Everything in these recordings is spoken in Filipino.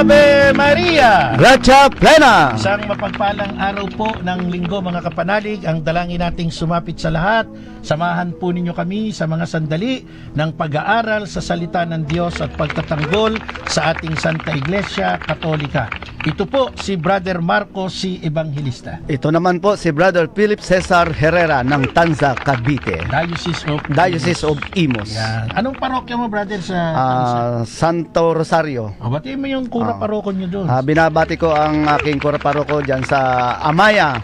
Ave Maria! Gracia Plena! Isang mapagpalang araw po ng linggo mga kapanalig. Ang dalangin nating sumapit sa lahat. Samahan po ninyo kami sa mga sandali ng pag-aaral sa salita ng Diyos at pagtatanggol sa ating Santa Iglesia Katolika. Ito po si Brother Marco C. Evangelista. Ito naman po si Brother Philip Cesar Herrera ng Tanza, Cavite. Diocese of Imos. Yan. Anong parokya mo, brother, sa Tanza? Santo Rosario. Batiin mo yung kura paroko nyo doon. Binabati ko ang aking kuraparo dyan sa Amaya,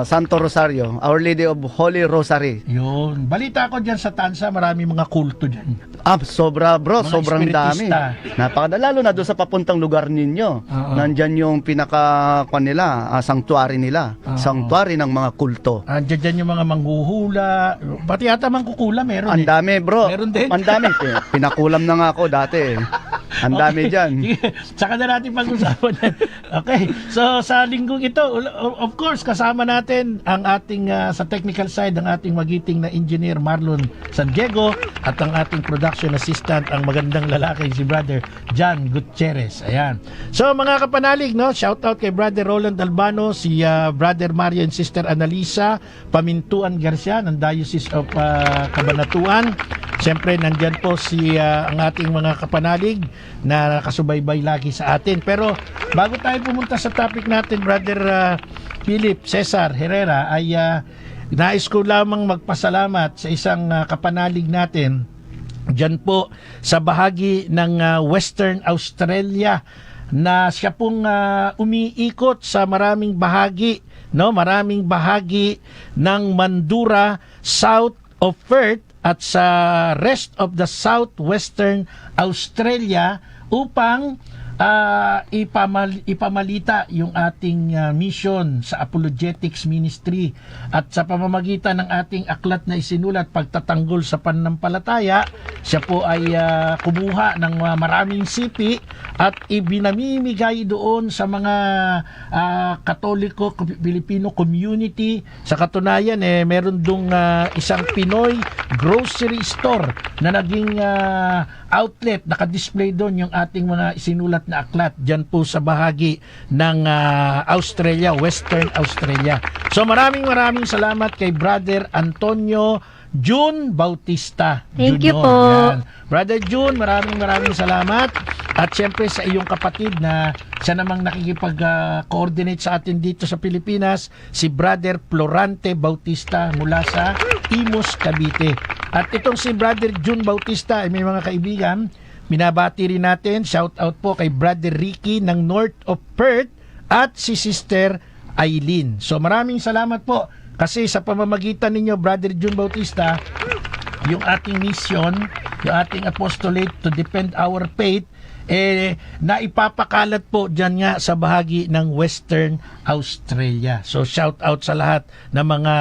Santo Rosario, Our Lady of Holy Rosary. Yun. Balita ko dyan sa Tanza, marami mga kulto dyan. Sobra bro, Mga sobrang dami. espiritista. Lalo na doon sa papuntang lugar ninyo. Nandyan yung pinaka-kwan nila, sanctuary nila. Sanctuary ng mga kulto. Andiyan dyan yung mga manghuhula. Pati yata mangkukula meron Ang dami bro. Meron din. Ang dami. Pinakulam na nga ako dati. Ang dami dyan. Saka na natin pag-usapan yan. Okay. So sa linggong ito, of course, kasama natin ang ating sa technical side, ang ating magiting na engineer Marlon San Diego at ang ating production assistant, ang magandang lalaki si Brother John Gutierrez. Ayan. So mga kapanalig, no, shout out kay Brother Roland Albano, si Brother Mario and Sister Analisa Pamintuan Garcia ng Diocese of Cabanatuan. Siyempre, nandyan po si ang ating mga kapanalig na nakasubaybay lagi sa atin. Pero bago tayo pumunta sa topic natin, Brother Philip Cesar Herrera, ay nais ko lamang magpasalamat sa isang kapanalig natin dyan po sa bahagi ng Western Australia na siya pong umiikot sa maraming bahagi, no? Maraming bahagi ng Mandurah, South of Perth at sa rest of the southwestern Australia upang ipamalita yung ating mission sa Apologetics Ministry at sa pamamagitan ng ating aklat na isinulat Pagtatanggol sa Pananampalataya. Siya po ay kumuha ng maraming sipi at ibinamimigay doon sa mga Katoliko Pilipino community. Sa katunayan meron dong isang Pinoy grocery store na naging outlet, naka-display doon yung ating mga isinulat na aklat dyan po sa bahagi ng Australia, Western Australia. So maraming salamat kay Brother Antonio June Bautista Thank Junior. you po. Yan. Brother June, maraming salamat. At syempre sa iyong kapatid na siya namang nakikipag-coordinate sa atin dito sa Pilipinas, si Brother Florante Bautista mula sa Imos, Cavite. At itong si Brother June Bautista ay may mga kaibigan, minabati rin natin, shout out po kay Brother Ricky ng North of Perth at si Sister Eileen. So maraming salamat po kasi sa pamamagitan ninyo, Brother June Bautista, yung ating mission, yung ating apostolate to defend our faith, na ipapakalat po dyan nga sa bahagi ng Western Australia. So shout out sa lahat ng mga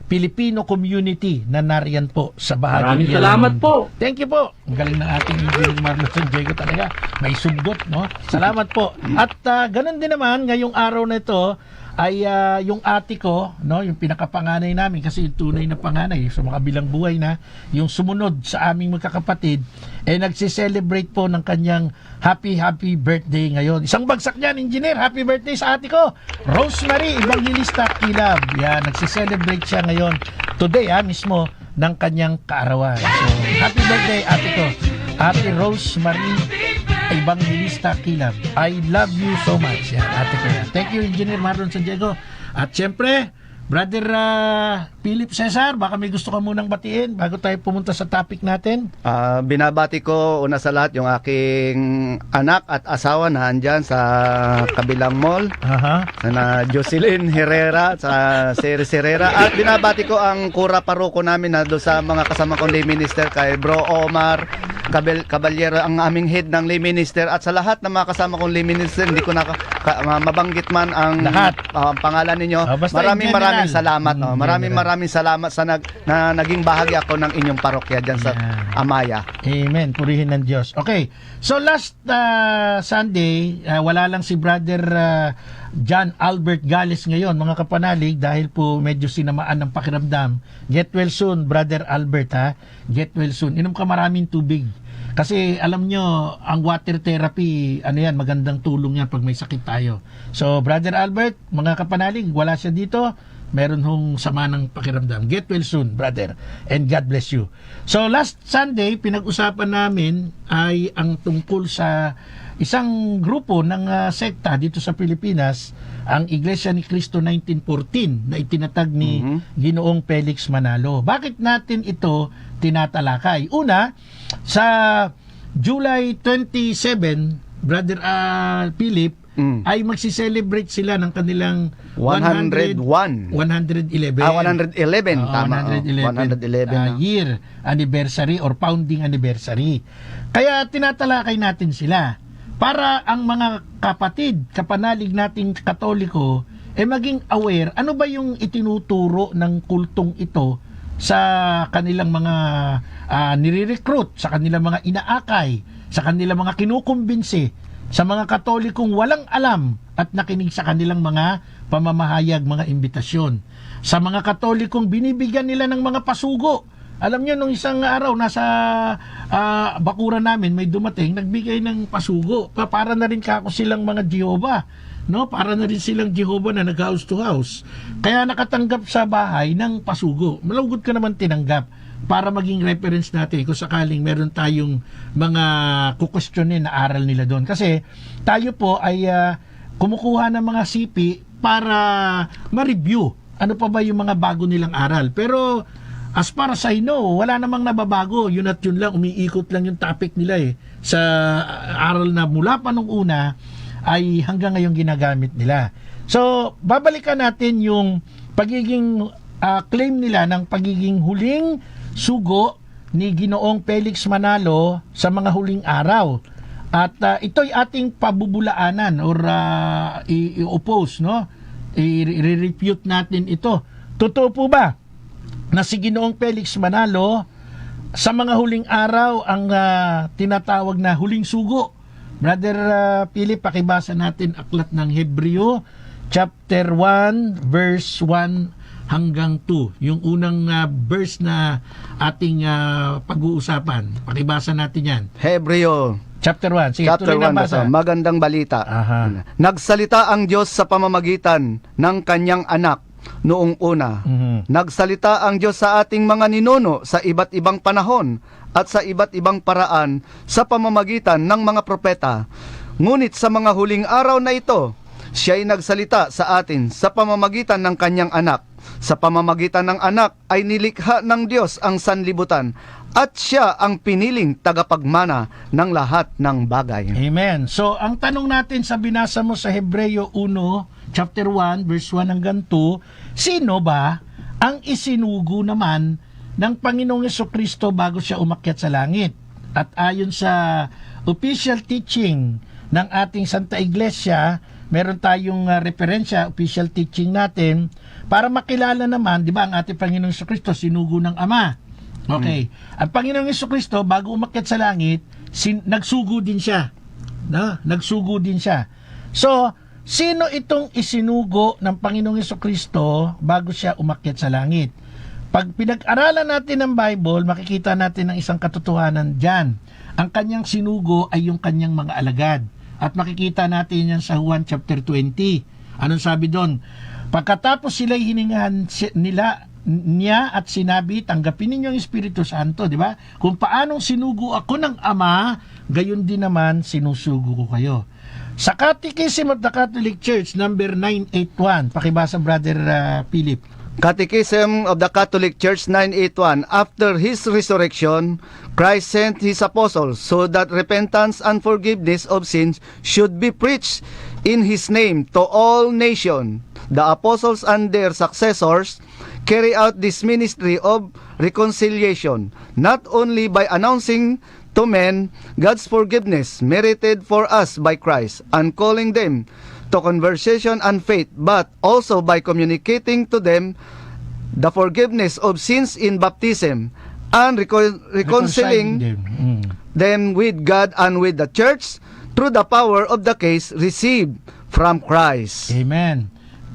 Filipino community na nariyan po sa bahagi. Maraming salamat po. Thank you po. Ang galing ng ating engineer Marlon San Diego talaga. May sundot, no? Salamat po. At ganun din naman, ngayong araw na ito, ay yung ate ko, no, yung pinakapanganay namin kasi yung tunay na panganay sa mga bilang buhay na, yung sumunod sa aming magkakapatid, nagsi-celebrate po ng kanyang happy birthday ngayon. Isang bagsak niyan, engineer, happy birthday sa ate ko, Rosemary Evangelista Kilab. Yan, nagsi-celebrate siya ngayon, today mismo, ng kanyang kaarawan. So, happy birthday ate ko, Ate Rosemary Evangelista Kilab. I love you so much. Yan, ate ko yan. Thank you, Engineer Marlon San Diego. At syempre, Brother Philip Cesar, baka may gusto ka munang batiin bago tayo pumunta sa topic natin. Binabati ko una sa lahat yung aking anak at asawa na andyan sa kabilang mall. Na Jocelyn Herrera, sa Ceres Herrera. At binabati ko ang kura paroko namin na doon sa mga kasama kong lay minister kay Bro Omar Caballero, ang aming head ng lay minister, at sa lahat ng mga kasama kong lay minister, hindi ko na mabanggit man ang lahat pangalan ninyo. Maraming salamat. Maraming salamat sa naging bahagi ako ng inyong parokya dyan sa Amaya. Amen. Purihin ng Diyos. Okay. So last Sunday, wala lang si Brother John Albert Gales ngayon, mga kapanalig, dahil po medyo sinamaan ng pakiramdam. Get well soon, Brother Albert, ha? Get well soon. Inom ka maraming tubig. Kasi alam nyo, ang water therapy, magandang tulong yan pag may sakit tayo. So, Brother Albert, mga kapanalig, wala siya dito. Meron hong sama ng pakiramdam. Get well soon, brother. And God bless you. So, last Sunday, pinag-usapan namin ay ang tungkol sa isang grupo ng sekta dito sa Pilipinas, ang Iglesia ni Cristo 1914 na itinatag ni Ginoong Felix Manalo. Bakit natin ito tinatalakay? Una, sa July 27, Brother Philip, ay magsi-celebrate sila ng kanilang 111. 111. 111, tama. 111 year anniversary or founding anniversary. Kaya tinatalakay natin sila para ang mga kapatid, kapanalig nating Katoliko maging aware ano ba yung itinuturo ng kultong ito sa kanilang mga nire-recruit, sa kanilang mga inaakay, sa kanilang mga kinukumbinsi, sa mga Katolikong walang alam at nakinig sa kanilang mga pamamahayag, mga imbitasyon. Sa mga Katolikong binibigyan nila ng mga pasugo. Alam niyo, nung isang araw, nasa bakuran namin, may dumating, nagbigay ng pasugo. Para na rin kako silang mga Jehovah. No? Para na rin silang Jehovah na nag-house to house. Kaya nakatanggap sa bahay ng pasugo. Malugod ka naman tinanggap para maging reference natin kung sakaling meron tayong mga kukwestiyonin na aral nila doon. Kasi tayo po ay kumukuha ng mga sipi para ma-review ano pa ba yung mga bago nilang aral. Pero as far as I know, wala namang nababago. Yun at yun lang, umiikot lang yung topic nila sa aral na mula pa nung una ay hanggang ngayon ginagamit nila. So, babalikan natin yung pagiging claim nila ng pagiging huling sugo ni Ginoong Felix Manalo sa mga huling araw. At ito'y ating pabubulaanan or i-oppose, no? I-refute natin ito. Totoo po ba na si Ginoong Felix Manalo sa mga huling araw ang tinatawag na huling sugo? Brother Philip, pakibasa natin aklat ng Hebreo chapter 1 verse 1 hanggang 2. Yung unang verse na ating pag-uusapan. Pakibasa natin yan. Hebreo Chapter 1. Sige, Chapter tuloy 1, na basa. magandang balita. Aha. Nagsalita ang Diyos sa pamamagitan ng kanyang anak noong una. Nagsalita ang Diyos sa ating mga ninuno sa iba't ibang panahon at sa iba't ibang paraan sa pamamagitan ng mga propeta. Ngunit sa mga huling araw na ito, siya'y nagsalita sa atin sa pamamagitan ng kanyang anak. Sa pamamagitan ng anak ay nilikha ng Diyos ang sanlibutan at siya ang piniling tagapagmana ng lahat ng bagay. Amen. So, ang tanong natin sa binasa mo sa Hebreo 1, chapter 1, verse 1 hanggang 2, sino ba ang isinugo naman ng Panginoong Jesucristo bago siya umakyat sa langit? At ayon sa official teaching ng ating Santa Iglesia, meron tayong referensya, official teaching natin, para makilala naman, di ba, ang ating Panginoong Jesucristo, sinugo ng Ama. Okay. Ang Panginoong Jesucristo, bago umakyat sa langit, nagsugo din siya. No? Nagsugo din siya. So, sino itong isinugo ng Panginoong Jesucristo bago siya umakyat sa langit? Pag pinag-aralan natin ng Bible, makikita natin ng isang katotohanan dyan. Ang kanyang sinugo ay yung kanyang mga alagad. At makikita natin yan sa Juan chapter 20. Anong sabi doon? Pagkatapos sila'y hiningahan niya at sinabi, tanggapin ninyo ang Espiritu Santo, di ba? Kung paanong sinugo ako ng Ama, gayon din naman sinusugo ko kayo. Sa Catechism of the Catholic Church, number 981, pakibasa, Brother Philip. Catechism of the Catholic Church 981. After his resurrection, Christ sent his apostles so that repentance and forgiveness of sins should be preached in his name to all nations. The apostles and their successors carry out this ministry of reconciliation, not only by announcing to men God's forgiveness merited for us by Christ and calling them to conversion and faith, but also by communicating to them the forgiveness of sins in baptism and reconciling them with God and with the church through the power of the case received from Christ. Amen.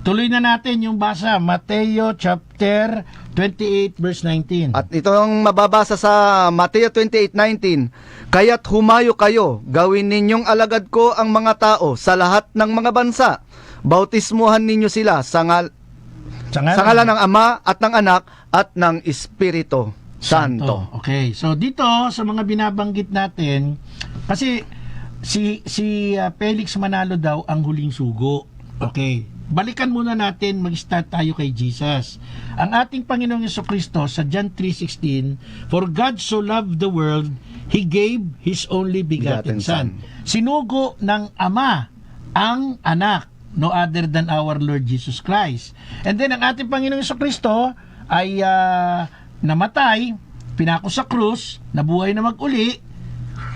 Tuloy na natin yung basa, Mateo chapter 28 verse 19. At ito ang mababasa sa Mateo 28:19. Kaya't humayo kayo, gawin ninyong alagad ko ang mga tao sa lahat ng mga bansa. Bautismuhan ninyo sila sa ngalan ng Ama at ng Anak at ng Espiritu Santo. Okay. So dito sa mga binabanggit natin, kasi si Felix Manalo daw ang huling sugo. Okay. Balikan muna natin, mag-start tayo kay Jesus. Ang ating Panginoong Jesucristo sa John 3:16, "For God so loved the world, He gave His only begotten Son." Sinugo ng Ama ang anak, no other than our Lord Jesus Christ. And then ang ating Panginoong Jesucristo ay namatay, pinako sa krus, nabuhay na mag-uli,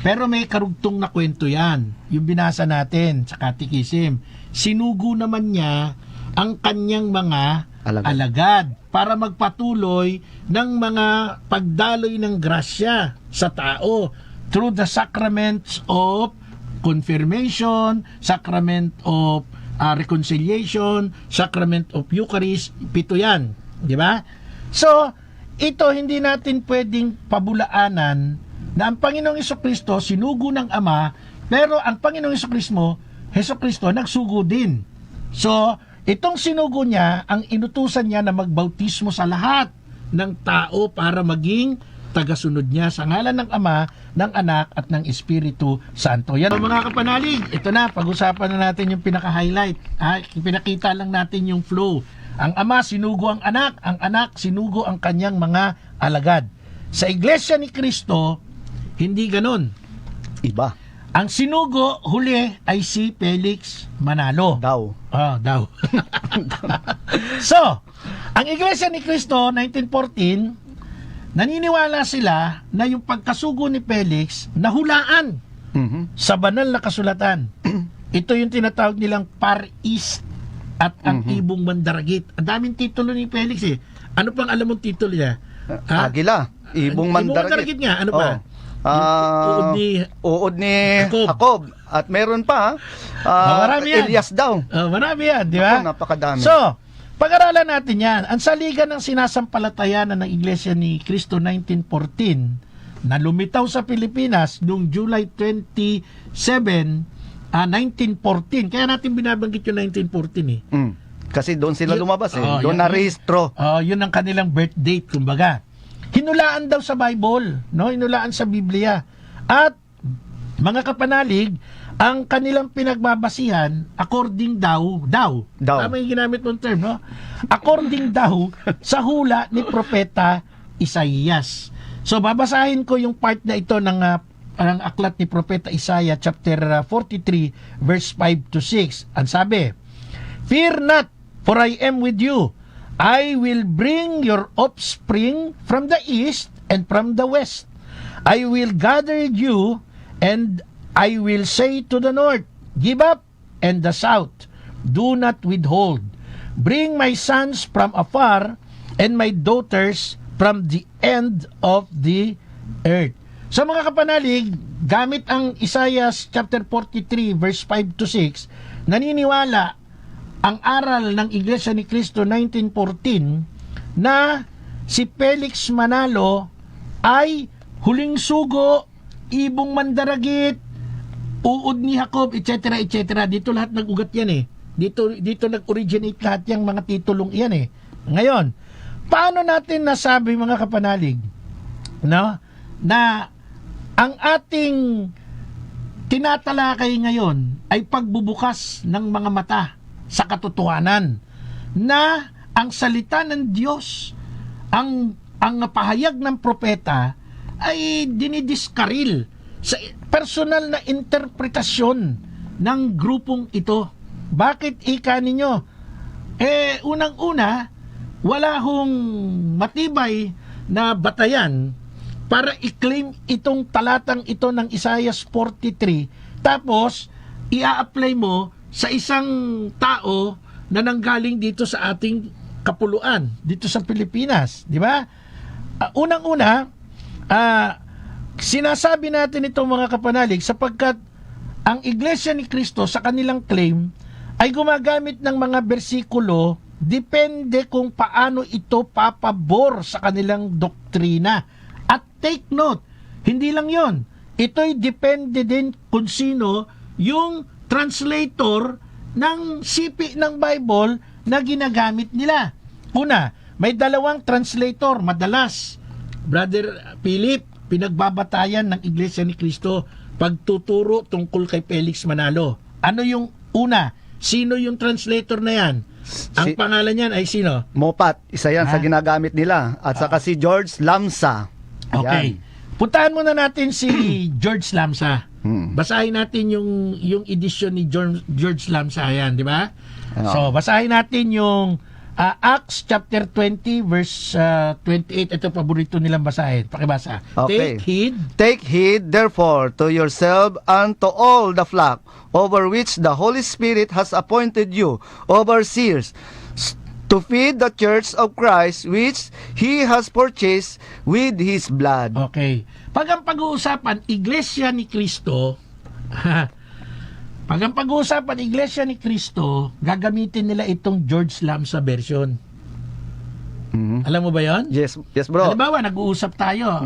pero may karugtong na kwento yan. Yung binasa natin sa Catechism. Sinugo naman niya ang kanyang mga alagad para magpatuloy ng mga pagdaloy ng grasya sa tao through the sacraments of confirmation, sacrament of reconciliation, sacrament of Eucharist, 7 yan. Di ba? So, ito hindi natin pwedeng pabulaanan na ang Panginoong Jesucristo sinugo ng Ama, pero ang Panginoong Jesucristo nagsugo din. So, itong sinugo niya, ang inutusan niya na magbautismo sa lahat ng tao para maging tagasunod niya sa ngalan ng Ama, ng Anak at ng Espiritu Santo. Yan mga kapanalig, ito na, pag-usapan na natin yung pinaka-highlight. Pinakita lang natin yung flow. Ang Ama sinugo ang Anak sinugo ang kanyang mga alagad. Sa Iglesia ni Cristo, hindi ganon. Iba. Ang sinugo huli ay si Felix Manalo. Daw. Daw. So, ang Iglesia ni Cristo, 1914, naniniwala sila na yung pagkasugo ni Felix nahulaan sa banal na kasulatan. Ito yung tinatawag nilang Far East at ang Ibong Mandaragit. Ang daming titulo ni Felix eh. Ano pang alam mong titulo niya? Agila. Ibong Mandaragit nga. Ano pa? Uod ni Jacob. At meron pa, marami yan. Elias daw. Marami yan, di ba? Napakadami. So, pag-aralan natin yan. Ang saligan ng sinasampalatayanan ng Iglesia ni Cristo 1914 na lumitaw sa Pilipinas noong July 27, 1914. Kaya natin binabanggit yung 1914 eh. Kasi doon sila lumabas eh. Doon na-rehistro. Yun ang kanilang birth date, kumbaga. Hinulaan daw sa Bible, no? Hinulaan sa Biblia. At mga kapanalig, ang kanilang pinagbabasihan according daw. Tama yung ginamit mong term, no? According daw sa hula ni Propeta Isaías. So babasahin ko yung part na ito ng aklat ni Propeta Isaiah chapter 43 verse 5 to 6. Ang sabi, "Fear not, for I am with you. I will bring your offspring from the east and from the west. I will gather you, and I will say to the north, give up, and the south, do not withhold. Bring my sons from afar, and my daughters from the end of the earth." So mga kapanalig, gamit ang Isaiah chapter 43 verse 5 to 6, naniniwala ang aral ng Iglesia ni Cristo 1914 na si Felix Manalo ay huling sugo, ibong mandaragit, uod ni Jacob, etc. etc. Dito lahat nag-ugat yan eh. Dito nag-originate lahat yung mga titulong yan eh. Ngayon, paano natin nasabi mga kapanalig, no, na ang ating tinatalakay ngayon ay pagbubukas ng mga mata sa katotohanan na ang salita ng Diyos, ang pahayag ng propeta ay dinidiskaril sa personal na interpretasyon ng grupong ito. Bakit ika ninyo? Unang-una, wala hong matibay na batayan para i-claim itong talatang ito ng Isaiah 43, tapos i-apply mo sa isang tao na nanggaling dito sa ating kapuluan, dito sa Pilipinas, di ba? Unang-una, sinasabi natin itong mga kapanalig sapagkat ang Iglesia ni Cristo sa kanilang claim ay gumagamit ng mga bersikulo depende kung paano ito papabor sa kanilang doktrina. At take note, hindi lang yon. Ito'y depende din kung sino yung translator ng sipi ng Bible na ginagamit nila. Una, may dalawang translator. Madalas, Brother Philip, pinagbabatayan ng Iglesia ni Cristo pagtuturo tungkol kay Felix Manalo. Ano yung una? Sino yung translator na yan? Ang pangalan niyan ay sino? Mopat, isa yan sa ginagamit nila. At saka si George Lamsa. Okay. Yan. Puntahan muna natin si George Lamsa. Basahin natin yung edition ni George Lamsa yan, di ba? So, basahin natin yung Acts chapter 20 verse 28. Ito paborito nilang basahin. Pakibasa. Okay. Take heed therefore to yourself and to all the flock over which the Holy Spirit has appointed you overseers to feed the church of Christ which He has purchased with His blood. Okay. Pag ang pag-uusapan, Iglesia ni Cristo, pag ang pag-uusapan, Iglesia ni Cristo, gagamitin nila itong George Lamsa version. Alam mo ba yon? Yes bro. Halimbawa, nag-uusap tayo.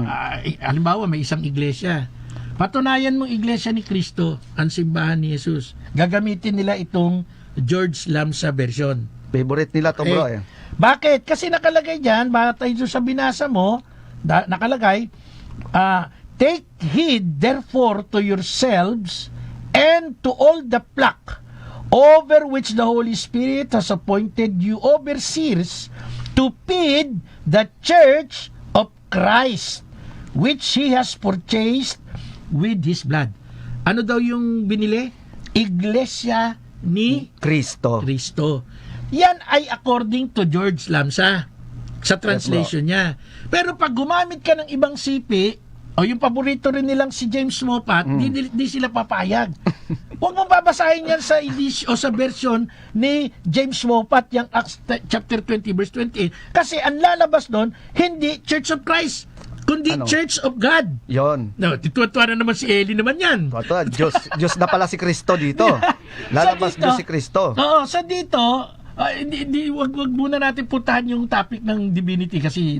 Halimbawa, may isang iglesia. Patunayan mong Iglesia ni Cristo, ang simbahan ni Jesus. Gagamitin nila itong George Lamsa version. Favorite nila to bro eh. Bakit? Kasi nakalagay dyan, batay doon sa binasa mo, nakalagay, take heed therefore to yourselves and to all the flock over which the Holy Spirit has appointed you overseers to feed the church of Christ which He has purchased with His blood. Ano daw yung binili? Iglesia ni Cristo. Yan ay according to George Lamsa sa translation niya. Pero pag gumamit ka ng ibang sipi, o yung paborito rin nilang si James Moffat, di sila papayag. Huwag mong babasahin yan sa edition o sa version ni James Moffat, yung Acts chapter 20 verse 28. Kasi ang lalabas doon, hindi Church of Christ, kundi Church of God. Yon. No, tituwa na naman si Eli naman yan. Diyos na pala si Kristo dito. Lalabas Diyos si Kristo. Oo, sa dito, wag muna natin puntahan yung topic ng divinity kasi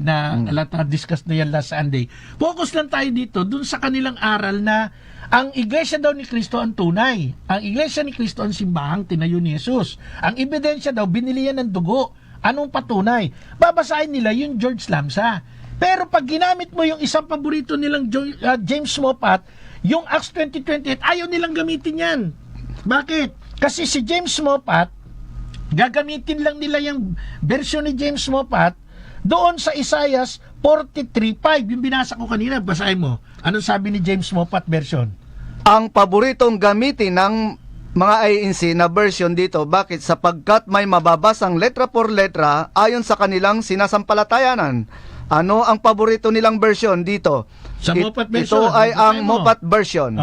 discuss na yan last Sunday. Focus lang tayo dito dun sa kanilang aral na ang Iglesia daw ni Cristo ang tunay. Ang Iglesia ni Cristo ang simbahang tinayo ni Jesus. Ang ebidensya daw, binili yan ng dugo. Anong patunay? Babasahin nila yung George Lamsa. Pero pag ginamit mo yung isang paborito nilang James Moffat, yung Acts 20:28, ayaw nilang gamitin yan. Bakit? Kasi si James Moffat, gagamitin lang nila yung version ni James Moffat doon sa Isaiah 43:5. Yung binasa ko kanina, basahin mo. Anong sabi ni James Moffat version? Ang paboritong gamitin ng mga INC na version dito, bakit? Sapagkat may mababasang letra por letra ayon sa kanilang sinasampalatayanan. Ano ang paborito nilang version dito? Sa Moffat version. Ito ay ang Moffat version.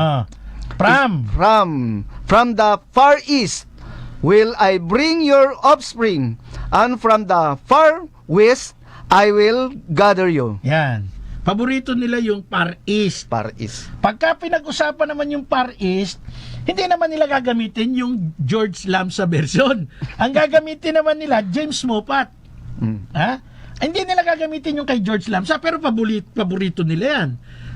From the far east will I bring your offspring, and from the far west I will gather you. Yan. Paborito nila yung Far East. Far East. Pagka pinag-usapan naman yung Far East, hindi naman nila gagamitin yung George Lamsa version. Ang gagamitin naman nila, James Moffat. Hindi nila gagamitin yung kay George Lamsa, pero paborito nila yan.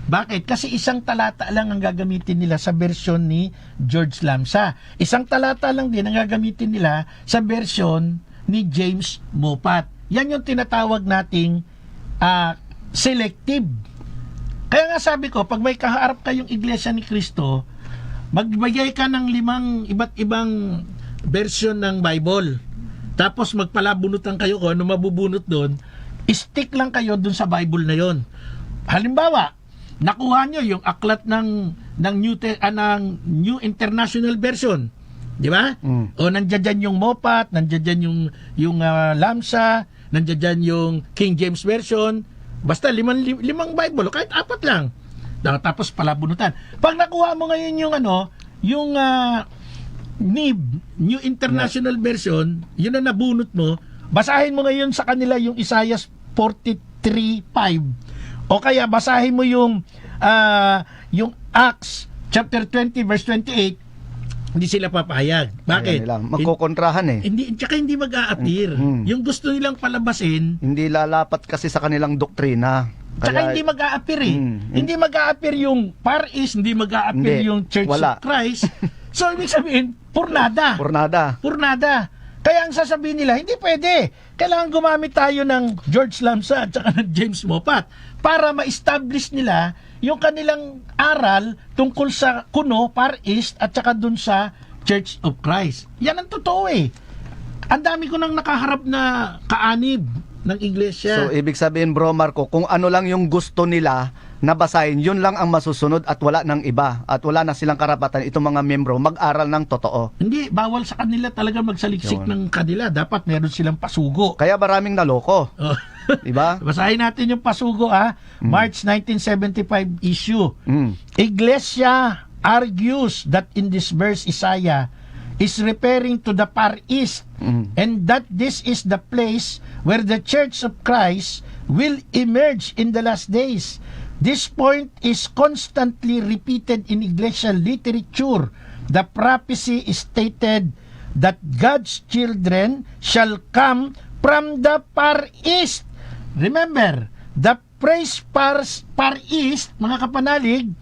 Bakit? Kasi isang talata lang ang gagamitin nila sa version ni George Lamsa. Isang talata lang din ang gagamitin nila sa version ni James Moffat. Yan yung tinatawag nating selective. Kaya nga sabi ko, pag may kaharap kayong Iglesia ni Cristo, magbigay ka ng 5 iba't ibang version ng Bible. Tapos magpalabunutan kayo kung ano mabubunot doon, stick lang kayo doon sa Bible na yon. Halimbawa, nakuha nyo yung aklat ng New International Version, di ba? O nandiyan dyan yung Moffat, nandiyan dyan yung Lamsa, nandiyan dyan yung King James Version. Basta limang Bible, kahit 4 lang. Tapos palabunutan. Pag nakuha mo ngayon yung NIV, New International Version, yun na nabunot mo, basahin mo ngayon sa kanila yung Isaiah 43:5. O kaya basahin mo yung Acts chapter 20 verse 28. Hindi sila papayag. Bakit? Ayaw nila. Magkokontrahan eh. Tsaka hindi mag-a-appear. Yung gusto nilang palabasin, Hindi lalapat kasi sa kanilang doktrina. tsaka hindi mag-a-appear eh. Hindi mag-a-appear yung Far East, hindi mag-a-appear Hindi. yung Church Wala. of Christ. So, ibig sabihin, purnada. Purnada. Kaya ang sasabihin nila, hindi pwede. Kailangan gumamit tayo ng George Lamsa at saka ng James Moffat para ma-establish nila yung kanilang aral tungkol sa Kuno, Far East at saka dun sa Church of Christ. Yan ang totoo eh. Ang dami ko nang nakaharap na kaanib ng iglesia. So, ibig sabihin, Bro Marco, kung ano lang yung gusto nila na basahin, yun lang ang masusunod at wala ng iba. At wala na silang karapatan itong mga membro mag-aral ng totoo. Hindi, bawal sa kanila talaga magsaliksik Yun. ng kanila. Dapat meron silang pasugo. Kaya maraming naloko. Oh. Diba? Basahin natin yung pasugo March 1975 issue. Iglesia argues that in this verse Isaiah is referring to the Far East and that this is the place where the Church of Christ will emerge in the last days. This point is constantly repeated in Iglesia literature. The prophecy is stated that God's children shall come from the Far East. Remember, the phrase Far East, mga kapanalig,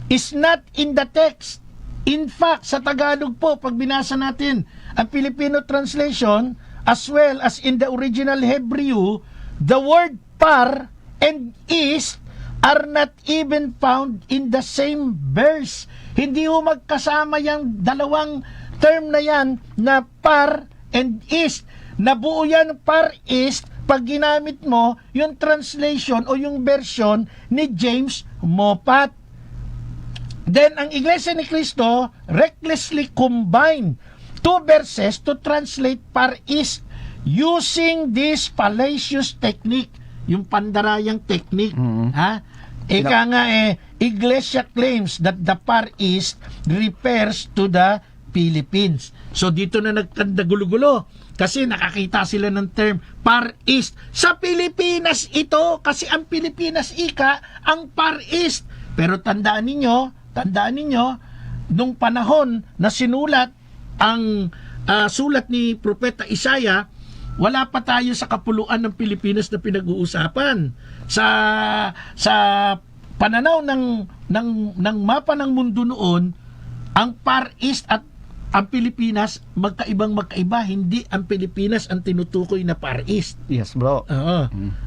is not in the text. In fact, sa Tagalog po, pag binasa natin ang Filipino translation, as well as in the original Hebrew, the word par and east are not even found in the same verse. Hindi ho magkasama yung dalawang term na yan na par and east. Nabuo yan Far East pag ginamit mo yung translation o yung version ni James Moffat. Then, ang Iglesia ni Cristo recklessly combined two verses to translate Far East using this fallacious technique, yung pandarayang technique. Ika nga Iglesia claims that the Far East refers to the Philippines. So dito na nagtanda gulo-gulo kasi nakakita sila ng term Far East. Sa Pilipinas ito kasi ang Pilipinas ika ang Far East. Pero tandaan ninyo nung panahon na sinulat ang sulat ni Propeta Isaiah, wala pa tayo sa kapuluan ng Pilipinas na pinag-uusapan. Sa pananaw ng mapa ng mundo noon, ang Far East at ang Pilipinas magkaiba. Hindi ang Pilipinas ang tinutukoy na Far East. Yes, bro. Oo.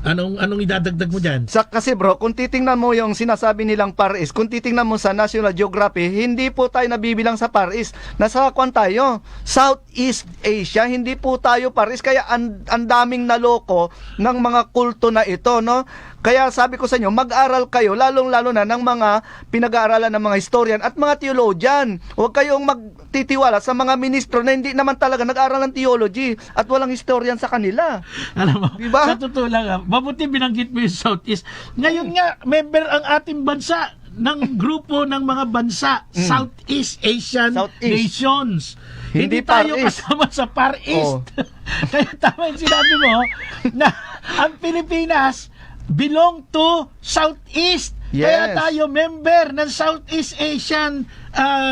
Anong idadagdag mo dyan? Kasi bro, kung titingnan mo yung sinasabi nilang Far East, kung titingnan mo sa National Geography, hindi po tayo nabibilang sa Far East. Nasa kwan tayo, Southeast Asia, hindi po tayo Far East. Kaya ang daming naloko ng mga kulto na ito, no? Kaya sabi ko sa inyo, mag-aral kayo, lalong-lalo na ng mga pinag-aaralan ng mga historian at mga theologian. Huwag kayong magtitiwala sa mga ministro na hindi naman talaga nag-aral ng theology at walang historian sa kanila. Alam mo, diba? sa totoo lang, mabuti binanggit mo yung Southeast. Ngayon nga, member ang ating bansa ng grupo ng mga bansa, Southeast Asian nations. Hindi tayo kasama sa Far East. Kaya tama yung sinabi mo na ang Pilipinas belong to Southeast. Yes. Kaya tayo member ng Southeast Asian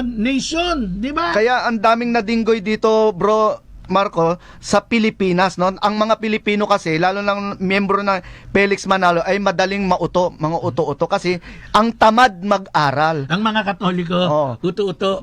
nation, di ba? Kaya ang daming nadinggoy dito, bro Marco, sa Pilipinas, no? Ang mga Pilipino kasi, lalo ng miyembro ng Felix Manalo, ay madaling mauto, mga uto-uto kasi ang tamad mag-aral. Ang mga Katoliko, uto-uto.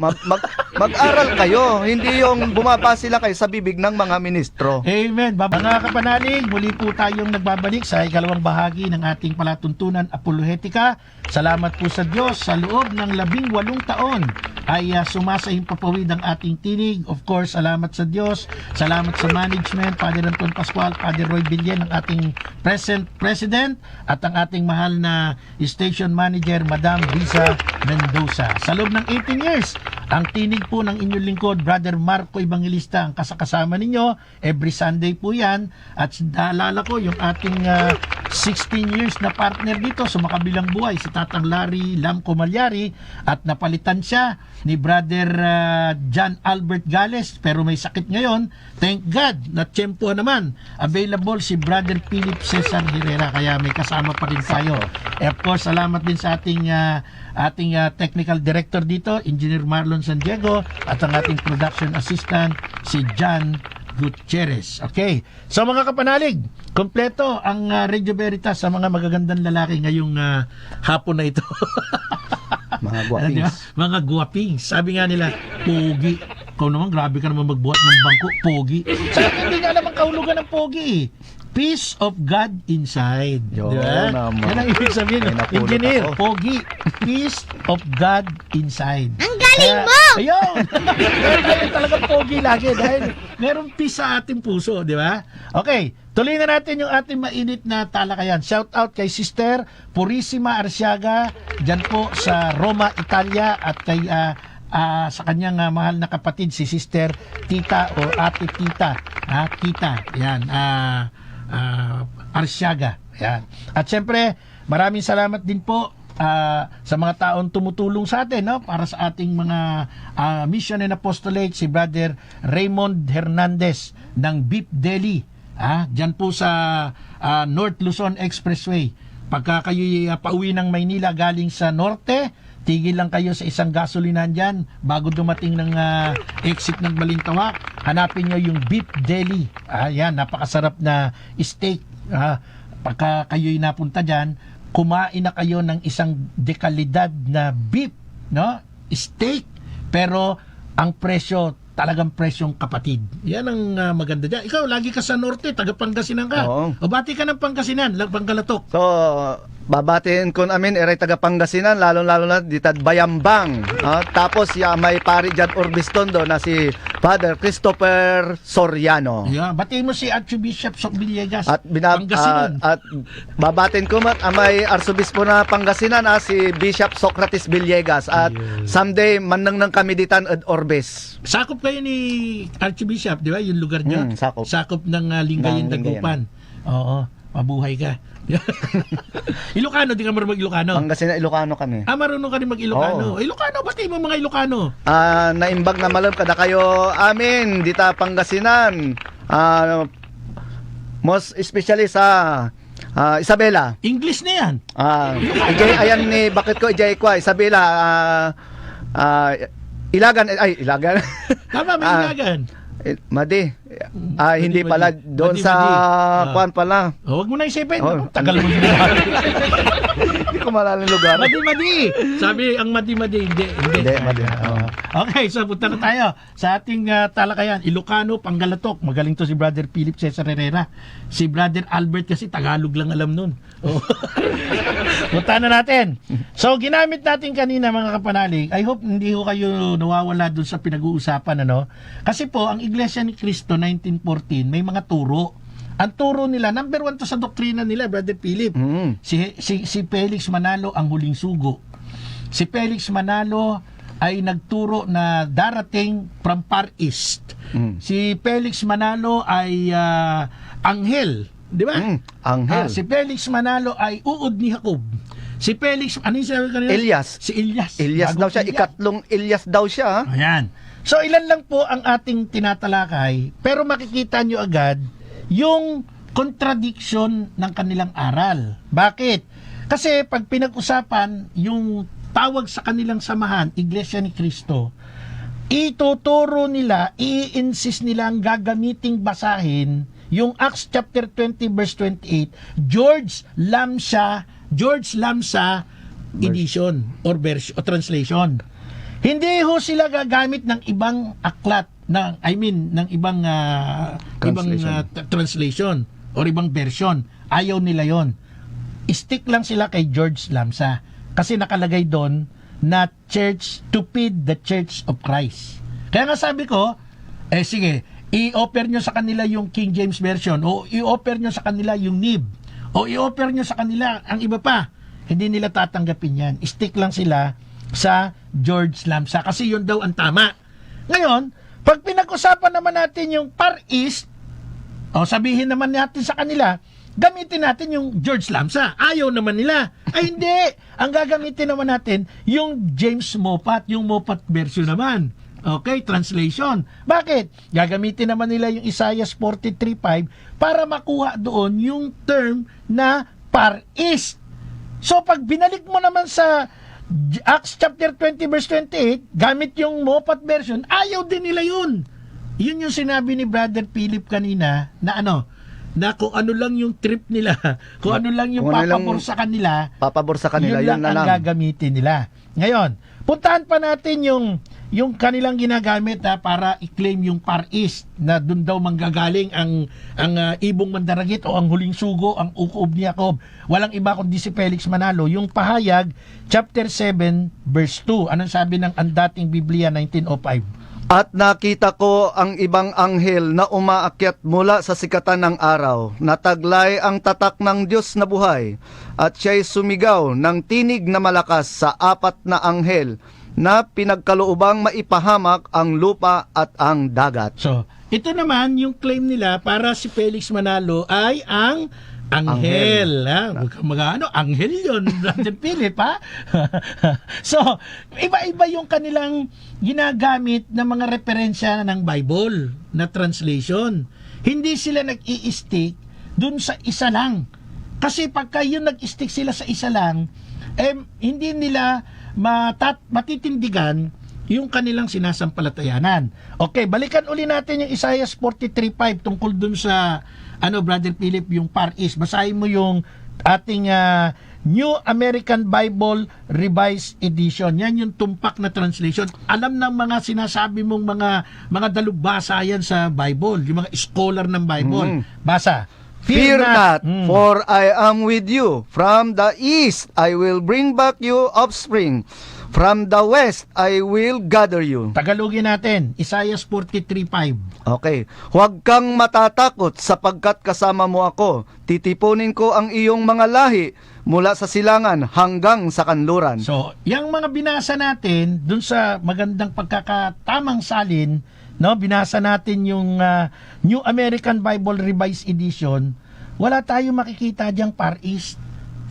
Mag-aral kayo, hindi yung bumaba sila kayo sa bibig ng mga ministro. Amen. Mga kapanalig, muli po tayong nagbabalik sa ikalawang bahagi ng ating palatuntunan apolohetika. Salamat po sa Diyos, sa loob ng 18 taon ay sumasahing papawid ang ating tinig. Of course, salamat sa Diyos. Salamat sa management, Father Anton Pascual, Father Roy Villen, ang ating present president, at ang ating mahal na station manager, Madam Risa Mendoza. Sa loob ng 18 years, ang tinig po ng inyong lingkod, Brother Marco Evangelista, ang kasama ninyo. Every Sunday po yan. At naalala ko yung ating 16 years na partner dito sa makabilang buhay, si Tatang Larry Lamco Malyari, at napalitan siya ni Brother John Albert Gales, pero may sakit ngayon. Thank God, natsyempohan naman. Available si Brother Philip Cesar Herrera, kaya may kasama pa rin tayo. Of course, salamat din sa ating technical director dito, Engineer Marlon San Diego, at ang ating production assistant, si John Gutierrez. Okay. So mga kapanalig, kompleto ang Radio Veritas sa mga magagandang lalaki ngayong hapon na ito. Mga guwapings. Mga guwapings. Sabi nga nila, pogi. Ikaw naman, grabe ka naman magbuhat ng bangko. Pogi. Sa akin, hindi nga naman kahulugan ng pogi eh. Peace of God inside. Yo, diba? naman. Yan ang ibig sabihin. May napulot Engineer, ako. pogi. Peace of God inside. Ang galing mo! Ayun! Kaya talagang pogi lagi dahil merong peace sa ating puso, di ba? Okay, tuloy na natin yung ating mainit na talakayan. Shout out kay Sister Purissima Arsiaga, dyan po sa Roma, Italia, at kay sa kanyang mahal na kapatid, si Sister Tita o Ate Tita. Tita, yan. Arsiaga. Yan. At syempre, maraming salamat din po sa mga taong tumutulong sa atin, no, para sa ating mga mission and apostolate, si Brother Raymond Hernandez ng Beef Deli, dyan po sa North Luzon Expressway. Pagka kayo pauwi ng Maynila galing sa norte, tigil lang kayo sa isang gasolinahan dyan bago dumating ng exit ng Balintawak. Hanapin nyo yung Beef Deli. Yan, napakasarap na steak. Pagka kayo'y napunta dyan, kumain na kayo ng isang dekalidad na beef, no? Steak, pero ang presyo, talagang presyong kapatid. Yan ang maganda dyan. Ikaw, lagi ka sa norte, taga Pangasinan ka. Oo. O bati ka ng Pangasinan, Panggalatok. So, babatiin ko namin, eray taga Pangasinan, lalo-lalo na ditad Bayambang. Tapos, may pari dyan Orbistondo na si Father Christopher Soriano. Yeah, batiin mo si Archbishop Sok Villegas, At Pangasinan. at babatin ko may Arsobispo na Pangasinan si Bishop Socrates Villegas at someday manang kami ditan at Orbes. Sakop kayo ni Archbishop, di ba? Yung lugar niya. Sakop ng Lingayen Ng Dagupan. Oo, mabuhay ka. Ilocano, di ka marunong mag-Ilocano? Pangasinan, Ilocano kami. Marunong ka rin mag-Ilocano. Oo. Ilocano, batiin mo mga Ilocano. Naimbag na malam kada kayo amin dita Pangasinan. Most especially sa Isabela. English na yan. Ijay ayan ni bakit ko ijay ko Isabela Ilagan Ilagan. Tama, may Ilagan. Madi. Hindi Madi. pala doon Madi, sa Madi. kuan pala. Huwag mo na isipin. Oh. Tagal mo sinabi. Hindi ko maalala yung lugar. Madi-madi. Sabi, ang madi-madi. Hindi. Madi. Okay, so punta na tayo sa ating talakayan. Ilocano, Panggalatok. Magaling to si Brother Philip Cesar Herrera. Si Brother Albert kasi Tagalog lang alam nun. Punta na natin. So, ginamit natin kanina mga kapanalig. I hope hindi ko kayo nawawala dun sa pinag-uusapan. Kasi po, ang Iglesia ni Cristo 1914, may mga turo. Ang turo nila, number 1 to sa doktrina nila, Brother Philip. Si Felix Manalo ang huling sugo. Si Felix Manalo ay nagturo na darating from Far East. Si Felix Manalo ay anghel, di ba? Anghel. Si Felix Manalo ay uod ni Jacob. Si Felix, ano yung sabi kanina? Elias. Si Elias. Elias daw siya, ikatlong Elias daw siya. Ayan. So ilan lang po ang ating tinatalakay, pero makikita nyo agad yung contradiction ng kanilang aral. Bakit? Kasi pag pinag-usapan yung tawag sa kanilang samahan, Iglesia ni Cristo, ituturo nila, i-insist nila ang gagamiting basahin yung Acts chapter 20 verse 28, George Lamsa edition or version o translation. Hindi ho sila gagamit ng ibang aklat, ng ibang translation or ibang version. Ayaw nila yon. Stick lang sila kay George Lamsa kasi nakalagay doon na church to feed the Church of Christ. Kaya nga sabi ko, sige, i-offer nyo sa kanila yung King James Version o i-offer nyo sa kanila yung NIV o i-offer nyo sa kanila ang iba pa. Hindi nila tatanggapin yan. Stick lang sila sa George Lamsa kasi yun daw ang tama. Ngayon, pag pinag-usapan naman natin yung Far East, sabihin naman natin sa kanila, gamitin natin yung George Lamsa. Ayaw naman nila. Ay hindi. Ang gagamitin naman natin, yung James Moffat, yung Moffat version naman. Okay, translation. Bakit? Gagamitin naman nila yung Isaiah 43:5 para makuha doon yung term na Far East. So pag binalik mo naman sa Acts chapter 20 verse 28, gamit yung Moffat version, ayaw din nila yun. Yun yung sinabi ni Brother Philip kanina na na kung ano lang yung trip nila, kung ano lang yung papabor sa kanila, yun lang ang gagamitin nila. Ngayon, puntahan pa natin yung kanilang ginagamit para i-claim yung Far East na doon daw manggagaling ang ibong mandaragit o ang huling sugo, ang ukuob ni Jacob. Walang iba kundi si Felix Manalo. Yung Pahayag chapter 7 verse 2. Anong sabi ng dating Biblia 1905? At nakita ko ang ibang anghel na umaakyat mula sa sikatan ng araw, nataglay ang tatak ng Diyos na buhay, at siya'y sumigaw ng tinig na malakas sa 4 na anghel na pinagkaloobang maipahamak ang lupa at ang dagat. So, ito naman yung claim nila para si Felix Manalo ay ang anghel. Huwag kang anghel yun, Brother Philip, ha? So, iba-iba yung kanilang ginagamit na mga referensya ng Bible na translation. Hindi sila nag-i-stick dun sa isa lang. Kasi pagka yun nag-stick sila sa isa lang, hindi nila matitindigan yung kanilang sinasampalatayanan. Okay, balikan uli natin yung Isaiah 43:5 tungkol dun sa Brother Philip, yung Far East. Basahin mo yung ating New American Bible Revised Edition. Yan yung tumpak na translation. Alam ng mga sinasabi mong mga dalubhasa yan sa Bible, yung mga scholar ng Bible. Basa. Fear not, for I am with you. From the east I will bring back you offspring. From the west I will gather you. Tagalogin natin, Isaiah 43:5. Okay. Huwag kang matatakot sapagkat kasama mo ako. Titipunin ko ang iyong mga lahi mula sa silangan hanggang sa kanluran. So, yung mga binasa natin dun sa magandang pagkakatamang salin, no, binasa natin yung New American Bible Revised Edition, wala tayong makikita diyang Far East.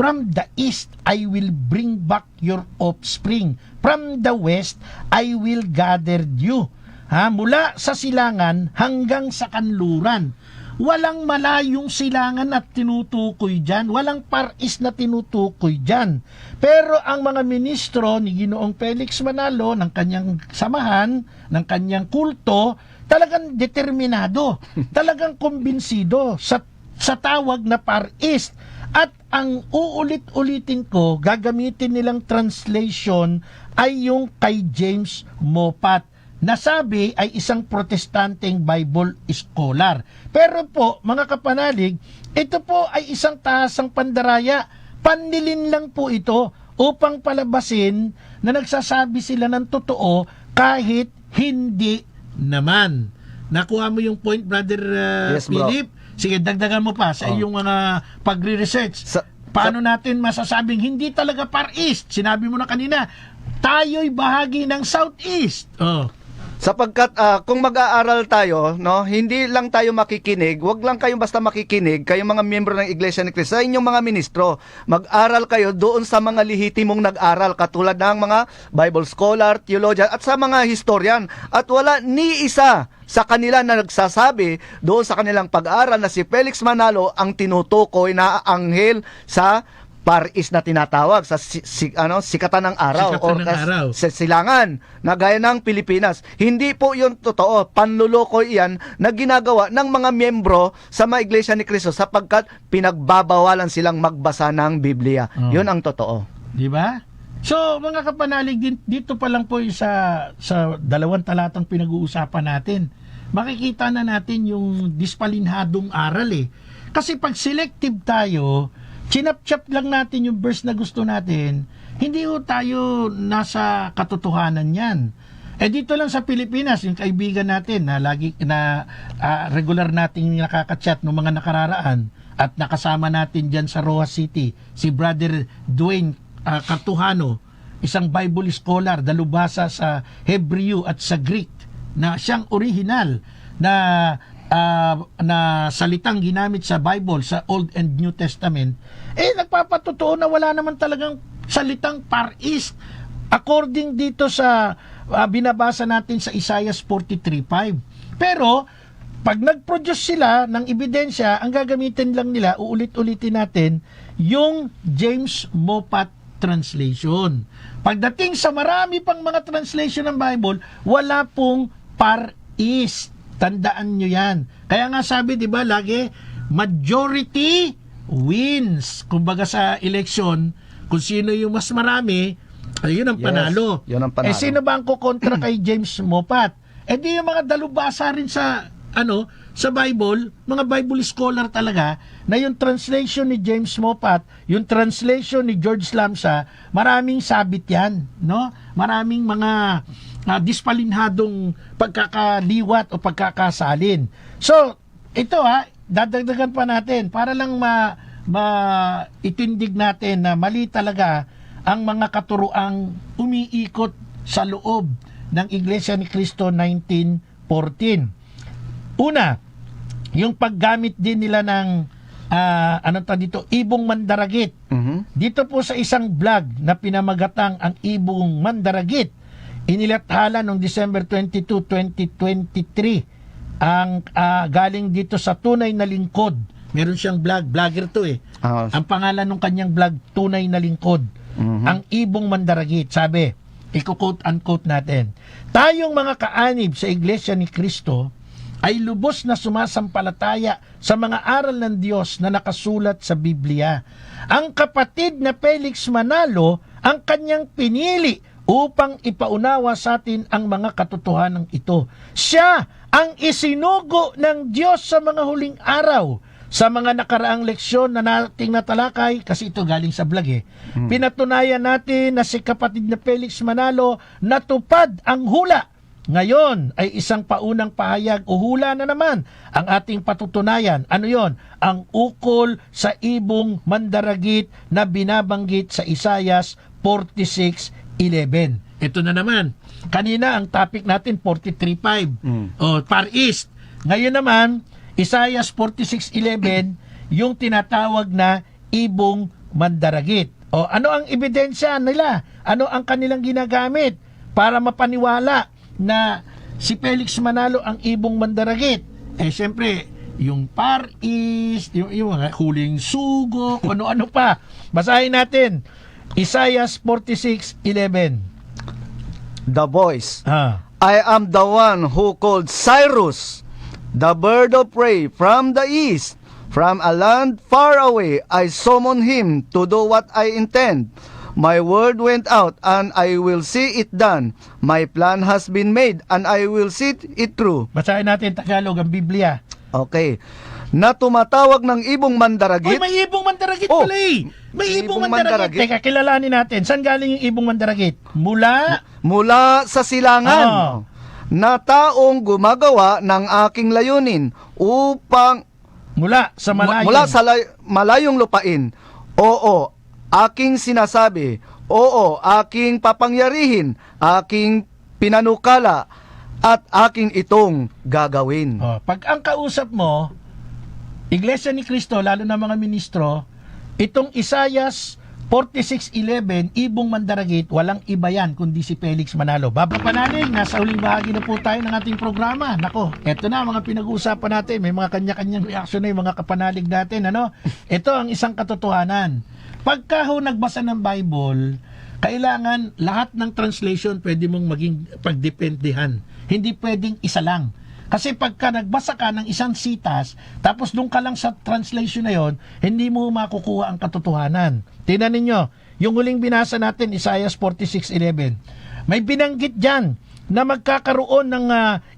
From the east, I will bring back your offspring. From the west, I will gather you. Mula sa silangan hanggang sa kanluran. Walang malayong silangan at tinutukoy dyan. Walang Far East na tinutukoy dyan. Pero ang mga ministro ni Ginoong Felix Manalo, ng kanyang samahan, ng kanyang kulto, talagang determinado, talagang kumbinsido sa tawag na Far East. At ang uulit-ulitin ko, gagamitin nilang translation ay yung kay James Moffat, na sabi ay isang protestanteng Bible scholar. Pero po, mga kapanalig, ito po ay isang tahasang pandaraya. Panlilin lang po ito upang palabasin na nagsasabi sila ng totoo kahit hindi naman. Nakuha mo yung point, Brother Yes, Philip? Sige, dagdagan mo pa sa iyong mga pagre-research. Paano natin masasabing hindi talaga Far East? Sinabi mo na kanina, tayo'y bahagi ng Southeast. Sapagkat kung mag-aaral tayo, no, hindi lang tayo makikinig, wag lang kayong basta makikinig, kayong mga miyembro ng Iglesia ni Cristo, sa inyong mga ministro, mag-aral kayo doon sa mga lehitimong nag-aral, katulad ng mga Bible scholar, theologian, at sa mga historian. At wala ni isa sa kanila na nagsasabi doon sa kanilang pag-aaral na si Felix Manalo ang tinutukoy na anghel sa Far East na tinatawag sa sikatan ng araw sa silangan na gaya ng Pilipinas. Hindi po yun totoo. Panluloko iyan na ginagawa ng mga miyembro sa mga Iglesia ni Cristo sapagkat pinagbabawalan silang magbasa ng Biblia. Yun ang totoo. Di ba? So, mga kapanalig, dito pa lang po sa dalawang talatang pinag-uusapan natin, makikita na natin yung dispalinhadong aral eh. Kasi pag selective tayo, chinap-chap lang natin yung verse na gusto natin, hindi ho tayo nasa katotohanan yan. Dito lang sa Pilipinas, yung kaibigan natin na regular nating nakaka-chat ng mga nakararaan at nakasama natin dyan sa Roa City, si Brother Dwayne Cartujano, isang Bible scholar, dalubhasa sa Hebrew at sa Greek, na siyang original na na salitang ginamit sa Bible, sa Old and New Testament, nagpapatotoo na wala naman talagang salitang Far East. According dito sa binabasa natin sa Isaiah 43:5. Pero, pag nag-produce sila ng ebidensya, ang gagamitin lang nila, uulit-ulitin natin, yung James Moffat translation. Pagdating sa marami pang mga translation ng Bible, wala pong Far East. Tandaan nyo yan. Kaya nga sabi, di ba, lagi, majority wins. Kumbaga sa election, kung sino yung mas marami, ayun ang panalo. Yun ang panalo. Sino ba ang kukontra kay James Moffat? Di yung mga dalubhasa rin sa sa Bible, mga Bible scholar talaga, na yung translation ni James Moffat, yung translation ni George Lamsa, maraming sabit yan, no? Maraming mga dispalinhadong pagkakaliwat o pagkakasalin. So, ito dadagdagan pa natin para lang itindig natin na mali talaga ang mga katuruang umiikot sa loob ng Iglesia ni Cristo 1914. Una, yung paggamit din nila ng ibong mandaragit. Dito po sa isang vlog na pinamagatang ang ibong mandaragit, inilathala noong December 22, 2023 ang galing dito sa Tunay na Lingkod. Meron siyang vlogger to Ang pangalan ng kanyang vlog, Tunay na Lingkod. Ang ibong mandaragit, sabi, i-quote unquote natin, tayong mga kaanib sa Iglesia ni Cristo ay lubos na sumasampalataya sa mga aral ng Diyos na nakasulat sa Biblia. Ang kapatid na Felix Manalo ang kanyang pinili upang ipaunawa sa atin ang mga katotohanan ito. Siya ang isinugo ng Diyos sa mga huling araw. Sa mga nakaraang leksyon na nating natalakay, kasi ito galing sa vlog pinatunayan natin na si kapatid na Felix Manalo natupad ang hula. Ngayon ay isang paunang pahayag o hula na naman ang ating patutunayan. Ano yon? Ang ukol sa ibong mandaragit na binabanggit sa Isaiah 46:11. Ito na naman. Kanina ang topic natin 43:5. Far East. Ngayon naman, Isaiah 46:11, yung tinatawag na ibong mandaragit. Ano ang ebidensya nila? Ano ang kanilang ginagamit para mapaniwala na si Felix Manalo ang ibong mandaragit? Siyempre, yung Far East, yung mga huling sugo, ano-ano pa. Basahin natin. Isaiah 46:11. The voice. I am the one who called Cyrus, the bird of prey from the east. From a land far away, I summon him to do what I intend. My word went out, and I will see it done. My plan has been made, and I will see it through. Basahin natin Tagalog ang Biblia. Okay. Na tumatawag ng ibong mandaragit. May ibong mandaragit pala May ibong mandaragit. Teka, kilalanin natin. Saan galing yung ibong mandaragit? Mula sa silangan. Na taong gumagawa ng aking layunin upang mula sa malayong lupain. Oo, aking sinasabi. Oo, aking papangyarihin. Aking pinanukala. At aking itong gagawin. Pag ang kausap mo, Iglesia ni Cristo, lalo na mga ministro, itong Isaiah 46:11, ibong mandaragit, walang iba yan kundi si Felix Manalo. Babapanalig, nasa huling bahagi na po tayo ng ating programa. Nako, eto na mga pinag-uusapan natin. May mga kanya-kanyang reaksyon na yung mga kapanalig natin. Ito ang isang katotohanan. Pagka nagbasa ng Bible, kailangan lahat ng translation pwede mong maging pagdependihan. Hindi pwedeng isa lang. Kasi pagka nagbasa ka ng isang sitas, tapos doon ka lang sa translation na yon, hindi mo makukuha ang katotohanan. Tingnan ninyo, yung huling binasa natin, Isaiah 46:11. May binanggit dyan na magkakaroon ng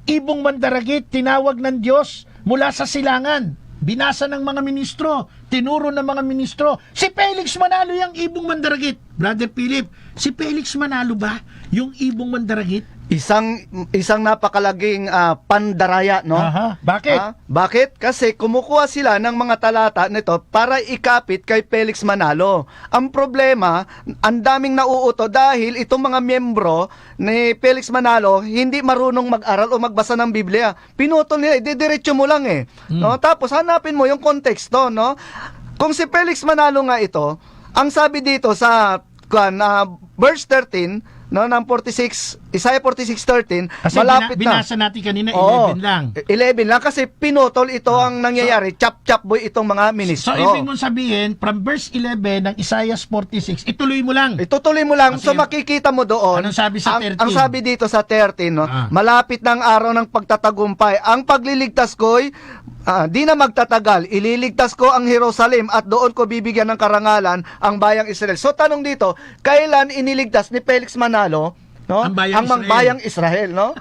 ibong mandaragit, tinawag ng Diyos mula sa silangan. Binasa ng mga ministro, tinuro ng mga ministro. Si Felix Manalo yung ibong mandaragit. Brother Philip, si Felix Manalo ba yung ibong mandaragit? isang napakalaging pandaraya, no? Aha. Bakit? Bakit? Kasi kumukuha sila ng mga talata nito para ikapit kay Felix Manalo. Ang problema, ang daming nauuto dahil itong mga miyembro ni Felix Manalo hindi marunong mag-aral o magbasa ng Biblia. Pinutol nila, didiretso mo lang no? Tapos hanapin mo yung konteksto, no? Kung si Felix Manalo nga ito, ang sabi dito sa verse 13, no, ng 46, Isaiah 46:13, Kasi malapit na. binasa natin kanina, 11 lang. 11 lang kasi pinutol ito ang nangyayari. Chap-chap boy itong mga ministro. So, ibig mong sabihin, from verse 11 ng Isaiah 46, ituloy mo lang. Itutuloy mo lang. Kasi, So makikita mo doon. Anong sabi sa 13? Ang sabi dito sa 13, no, malapit na ang araw ng pagtatagumpay. Ang pagliligtas ko'y di na magtatagal. Ililigtas ko ang Jerusalem at doon ko bibigyan ng karangalan ang bayang Israel. So tanong dito, kailan iniligtas ni Felix Manalo, no? Ang bayang Israel. Bayang Israel, no?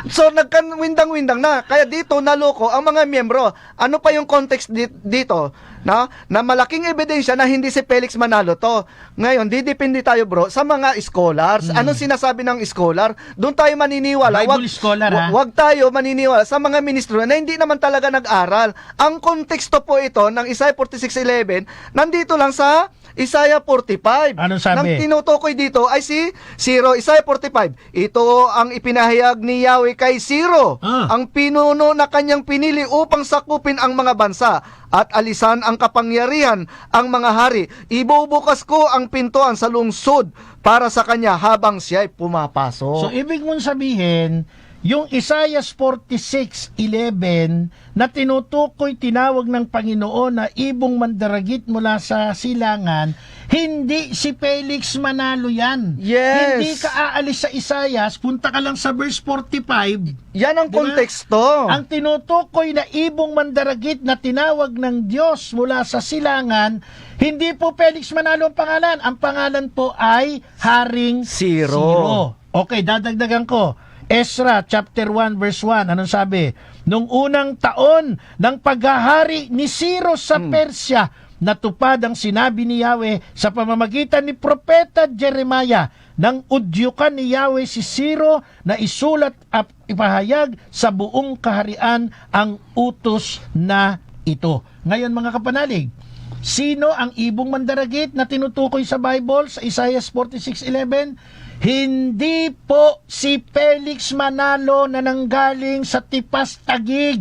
So nagkanwindang-windang na. Kaya dito naloko ang mga miyembro. Ano pa yung context dito? Na malaking ebidensya na hindi si Felix Manalo to. Ngayon, didepende tayo bro sa mga scholars. Anong sinasabi ng scholar? Doon tayo maniniwala. Bible scholar, ha? Wag tayo maniniwala sa mga ministro na hindi naman talaga nag-aral. Ang konteksto po ito ng Isaiah 46:11 nandito lang sa Isaiah 45. Anong sabi? Nang tinutukoy dito ay si Ciro, Isaiah 45. Ito ang ipinahayag ni Yahweh kay Ciro, ang pinuno na kanyang pinili upang sakupin ang mga bansa at alisan ang kapangyarihan ang mga hari. Ibubukas ko ang pintuan sa lungsod para sa kanya habang siya'y pumapasok. So, ibig mong sabihin, yung Isaiah 46:11 na tinutukoy, tinawag ng Panginoon na ibong mandaragit mula sa silangan, hindi si Felix Manalo yan. Yes. Hindi ka aalis sa Isaiah, punta ka lang sa verse 45. Yan ang Diba? konteksto. Ang tinutukoy na ibong mandaragit na tinawag ng Diyos mula sa silangan, hindi po Felix Manalo ang pangalan. Ang pangalan po ay Haring Ciro. Okay, dadagdagan ko. Ezra chapter 1 verse 1, anong sabi? Nung unang taon ng paghahari ni Ciro sa Persya, natupad ang sinabi ni Yahweh sa pamamagitan ni Propeta Jeremiah, nang udyukan ni Yahweh si Ciro na isulat at ipahayag sa buong kaharian ang utos na ito. Ngayon mga kapanalig, sino ang ibong mandaragit na tinutukoy sa Bible sa Isaiah 46:11? Hindi po si Felix Manalo na nanggaling sa Tipas Tagig.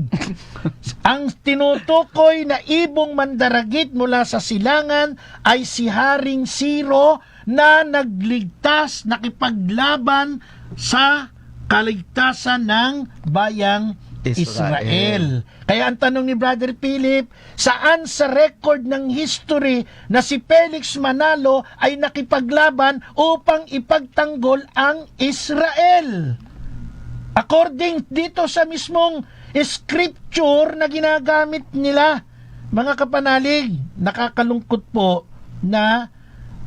Ang tinutukoy na ibong mandaragit mula sa silangan ay si Haring Ciro na nagligtas, nakipaglaban sa kaligtasan ng bayang Israel. Kaya ang tanong ni Brother Philip, saan sa record ng history na si Felix Manalo ay nakipaglaban upang ipagtanggol ang Israel? According dito sa mismong scripture na ginagamit nila, mga kapanalig, nakakalungkot po na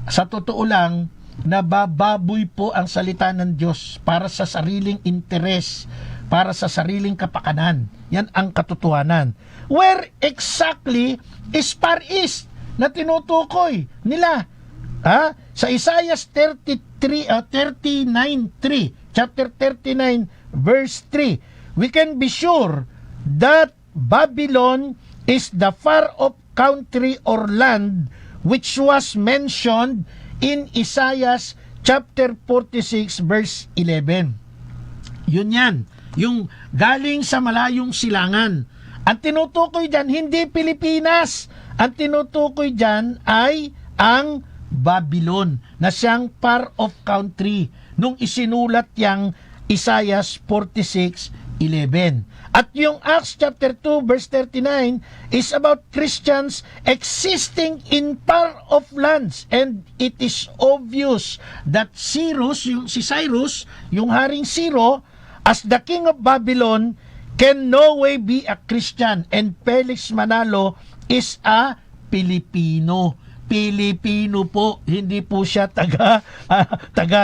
sa totoo lang, nabababoy po ang salita ng Diyos para sa sariling interes, para sa sariling kapakanan. Yan ang katotohanan. Where exactly is Far East na tinutukoy nila? Sa Isaiah 39:3, chapter 39 verse 3, we can be sure that Babylon is the far off country or land which was mentioned in Isaiah chapter 46 verse 11. Yun yan. Yung galing sa malayong silangan. Ang tinutukoy dyan, hindi Pilipinas. Ang tinutukoy dyan ay ang Babylon, na siyang far off country nung isinulat yang Isaiah 46:11. At yung Acts chapter 2 verse 39 is about Christians existing in far off lands, and it is obvious that Cyrus, si Cyrus, yung Haring Ciro, as the king of Babylon, can no way be a Christian, and Felix Manalo is a Pilipino. Pilipino po, hindi po siya taga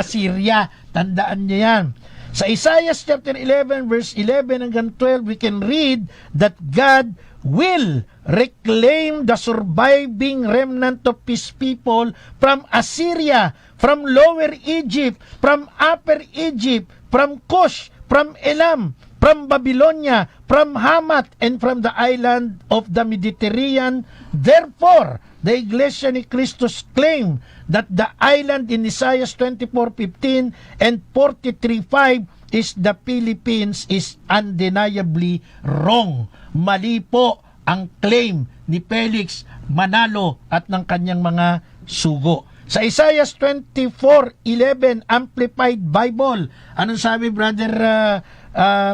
Syria. Tandaan niyo yan. Sa Isaiah chapter 11 verse 11 hanggang 12, we can read that God will reclaim the surviving remnant of His people from Assyria, from Lower Egypt, from Upper Egypt, from Cush, from Elam, from Babylonia, from Hamath, and from the island of the Mediterranean. Therefore, the Iglesia ni Christus claim that the island in Isaiah 24:15 and 43:5 is the Philippines is undeniably wrong. Mali po ang claim ni Felix Manalo at ng kanyang mga sugo. Sa Isaiah 24:11 Amplified Bible, anong sabi, Brother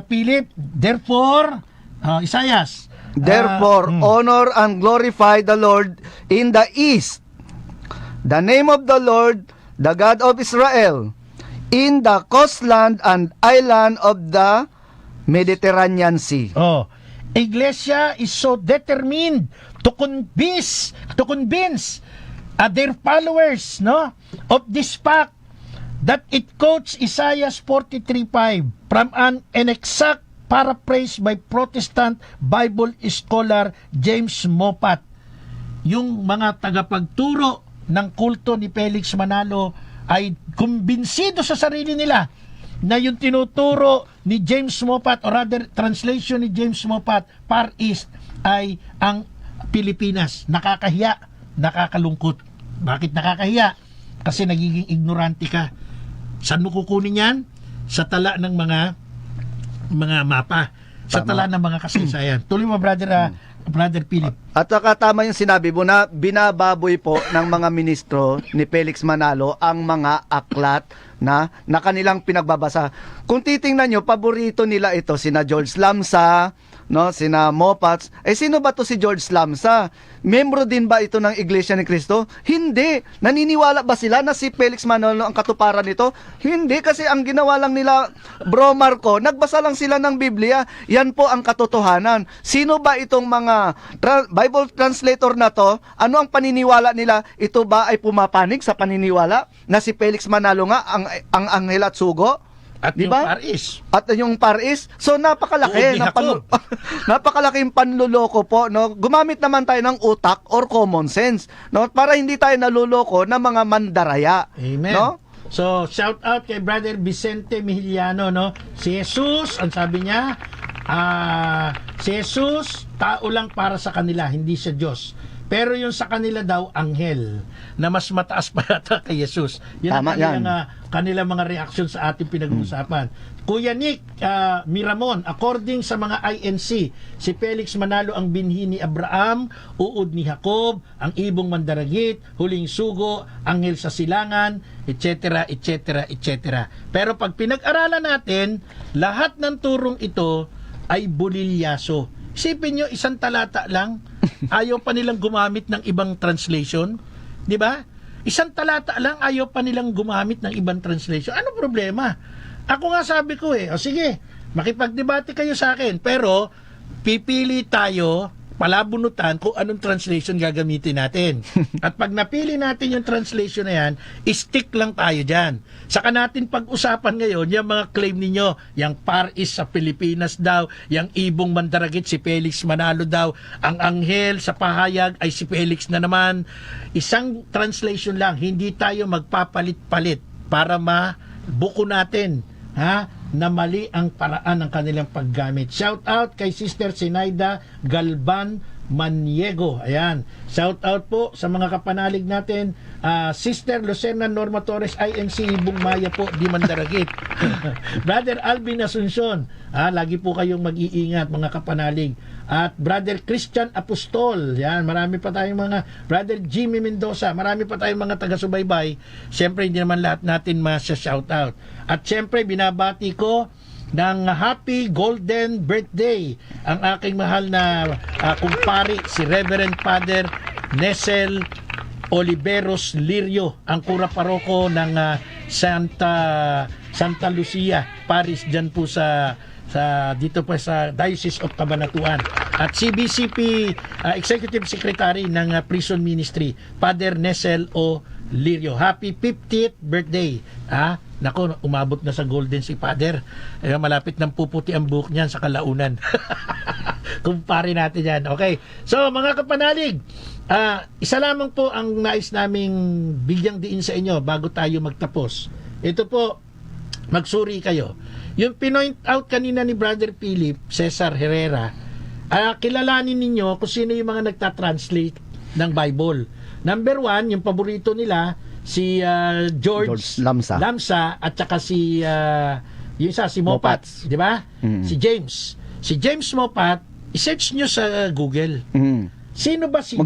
Philip? Therefore, Isaiah, Therefore, honor and glorify the Lord in the east, the name of the Lord, the God of Israel, in the coastland and island of the Mediterranean Sea. Iglesia is so determined to convince their followers, no, of this fact that it quotes Isaiah 43:5 from an inexact paraphrase by Protestant Bible scholar James Moffat. Yung mga tagapagturo ng kulto ni Felix Manalo ay kumbinsido sa sarili nila na yung tinuturo ni James Moffat, or rather translation ni James Moffat, Far East, ay ang Pilipinas. Nakakahiya, nakakalungkot. Bakit nakakahiya? Kasi nagiging ignorante ka. Saan mo kukunin yan? Sa tala ng mga mapa, sa tala ng mga kasaysayan. Tuloy mo, Brother Philip. At saka tama yung sinabi mo na binababoy po ng mga ministro ni Felix Manalo ang mga aklat na kanilang pinagbabasa. Kung titingnan nyo, paborito nila ito, sina George Lamsa, no, sina Moffat. Sino ba to si George Lamsa? Membro din ba ito ng Iglesia ni Cristo? Hindi. Naniniwala ba sila na si Felix Manalo ang katuparan nito? Hindi, kasi ang ginawa lang nila, Bro Marco, nagbasa lang sila ng Biblia. Yan po ang katotohanan. Sino ba itong mga Bible translator na to? Ano ang paniniwala nila? Ito ba ay pumapanig sa paniniwala na si Felix Manalo nga ang anghel at sugo? At diba? yung Paris. At yung Paris. So napakalaki napakalaking panluloko po, no. Gumamit naman tayo ng utak or common sense, no, para hindi tayo naluloko ng mga mandaraya. Amen. No? So shout out kay Brother Vicente Mihiliano, no. Si Jesus, ang sabi niya, si Jesus tao lang para sa kanila, hindi siya Diyos. Pero yung sa kanila daw, anghel, na mas mataas pa yata kay Jesus. Yan ang kanilang mga reaksyon sa ating pinag-uusapan. Kuya Nick Miramon, according sa mga INC, si Felix Manalo ang binhi ni Abraham, uod ni Jacob, ang ibong mandaragit, huling sugo, anghel sa silangan, etc., etc., etc. Pero pag pinag-aralan natin, lahat ng turong ito ay bulilyaso. Isipin nyo, isang talata lang, ayaw pa nilang gumamit ng ibang translation. Di ba? Isang talata lang, ayaw pa nilang gumamit ng ibang translation. Ano problema? Ako nga sabi ko o sige, makipagdebate kayo sa akin, pero pipili tayo, palabunutan kung anong translation gagamitin natin. At pag napili natin yung translation na yan, stick lang tayo dyan. Saka natin pag-usapan ngayon, yung mga claim ninyo, yung Far East sa Pilipinas daw, yung ibong mandaragit si Felix Manalo daw, ang anghel sa pahayag ay si Felix na naman. Isang translation lang, hindi tayo magpapalit-palit para mabuko natin, na mali ang paraan ng kanilang paggamit. Shout out kay Sister Sinaida Galban Maniego. Ayan. Shout out po sa mga kapanalig natin. Sister Lucena Norma Torres, INC Ibong Maya po, di Mandaragit. Brother Alvin Asuncion, lagi po kayong mag-iingat mga kapanalig. At Brother Christian Apostol, yan, marami pa tayong mga, Brother Jimmy Mendoza, marami pa tayong mga taga-subaybay. Siyempre, hindi naman lahat natin masya-shout out. At siyempre, binabati ko ng happy golden birthday ang aking mahal na kumpari, si Reverend Father Nesel Oliveros Lirio, ang kura paroko ng Santa Lucia Parish dyan po sa dito po sa Diocese of Cabanatuan. At CBCP Executive Secretary ng Prison Ministry, Father Nesel O. Lirio. Happy 50th birthday. Nako, umabot na sa golden si Father. Malapit nang puputi ang buhok niyan sa kalaunan. Kumpare natin yan. Okay. So, mga kapanalig, isa lamang po ang nais naming bigyang diin sa inyo bago tayo magtapos. Ito po, magsuri kayo. Yung pinoint out kanina ni Brother Philip, Cesar Herrera, kilalanin ninyo kung sino yung mga nagtatranslate ng Bible. Number 1, yung paborito nila, si George Lamsa at saka si yung isa, si Mopat, di ba? Si James. Si James Mopat, i-search nyo sa Google. Sino ba si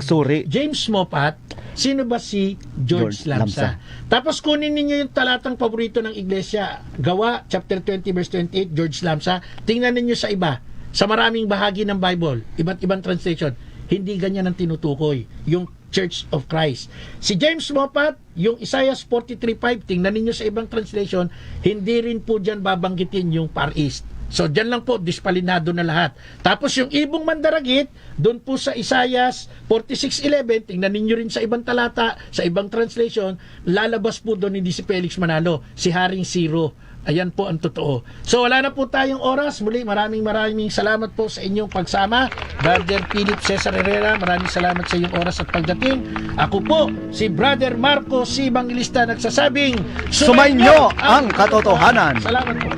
James Mopat? Sino ba si George Lamsa? Tapos kunin ninyo yung talatang paborito ng iglesia, Gawa, chapter 20, verse 28, George Lamsa. Tingnan ninyo sa iba. Sa maraming bahagi ng Bible, iba't ibang translation, hindi ganyan ang tinutukoy. Yung Church of Christ. Si James Mopat, yung Isaiah 43:5, tingnan ninyo sa ibang translation, hindi rin po dyan babanggitin yung Far East. So, dyan lang po, dispalinado na lahat. Tapos yung Ibong Mandaragit, doon po sa Isaiah 46:11, tingnan ninyo rin sa ibang talata, sa ibang translation, lalabas po doon hindi si Felix Manalo, si Haring Zero. Ayan po ang totoo. So, wala na po tayong oras. Muli, maraming salamat po sa inyong pagsama. Brother Philip Cesar Herrera, maraming salamat sa iyong oras at pagdating. Ako po, si Brother Marco C. Bangilista, nagsasabing, Sumainyo ang katotohanan. Salamat po.